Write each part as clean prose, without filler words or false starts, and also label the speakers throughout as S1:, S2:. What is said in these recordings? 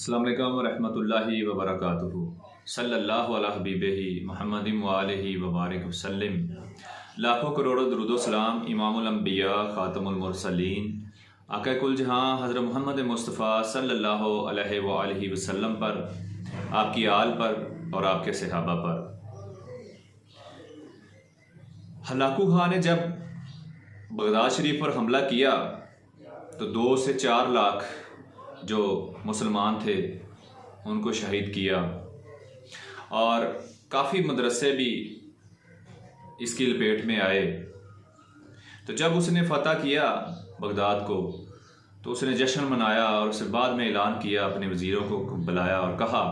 S1: अस्सलाम वालेकुम रहमतुल्लाहि व बरकातुहू। सल्लल्लाहु अला हबीबिही मुहम्मदिन व आलिहि व बारिक वसल्लम। लाखों करोड़ों दुरूद व सलाम इमामुल अंबिया खातमुल मुरसलीन आका कुल जहां हज़रत मोहम्मद मुस्तफ़ा सल्लल्लाहु अलैहि व आलिहि वसल्लम पर, आपकी आल पर और आपके सहाबा पर। हलाकू खां ने जब बगदाद शरीफ पर हमला किया तो 2 से 4 लाख जो मुसलमान थे उनको शहीद किया और काफ़ी मदरसे भी इसकी लपेट में आए। तो जब उसने फ़तह किया बगदाद को तो उसने जश्न मनाया और उसके बाद में ऐलान किया, अपने वज़ीरों को बुलाया और कहा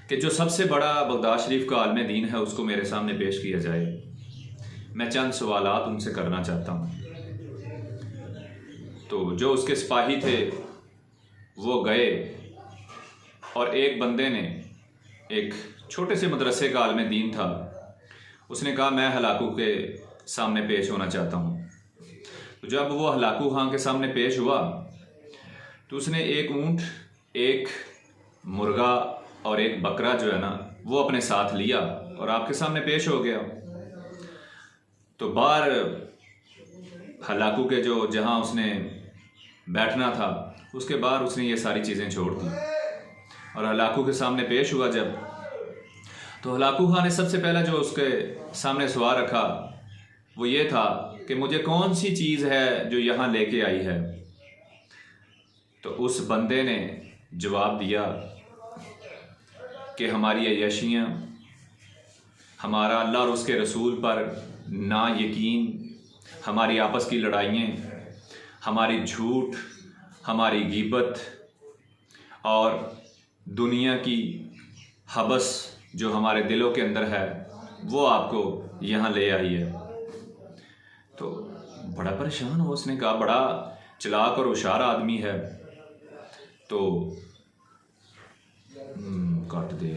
S1: कि जो सबसे बड़ा बगदाद शरीफ का आलम दीन है उसको मेरे सामने पेश किया जाए। मैं चंद सवालात उनसे करना चाहता हूँ। तो जो उसके सिपाही थे वो गए और एक बंदे ने, एक छोटे से मदरसे का आलम दीन था, उसने कहा मैं हलाकू के सामने पेश होना चाहता हूँ। तो जब वो हलाकू खां के सामने पेश हुआ तो उसने एक ऊँट, एक मुर्गा और एक बकरा जो है ना वो अपने साथ लिया और आपके सामने पेश हो गया। तो बाहर हलाकू के जो जहाँ उसने बैठना था उसके बाहर उसने ये सारी चीज़ें छोड़ दी और हलाकू के सामने पेश हुआ जब, तो हलाकू खां ने सबसे पहला जो उसके सामने सवाल रखा वो ये था कि मुझे कौन सी चीज़ है जो यहाँ लेके आई है। तो उस बंदे ने जवाब दिया कि हमारी अय्याशियाँ, हमारा अल्लाह और उसके रसूल पर ना यकीन, हमारी आपस की लड़ाइयाँ, हमारी झूठ, हमारी गीबत और दुनिया की हबस जो हमारे दिलों के अंदर है वो आपको यहाँ ले आई है। तो बड़ा परेशान हो, उसने कहा बड़ा चालाक और होशियार आदमी है। तो काट दे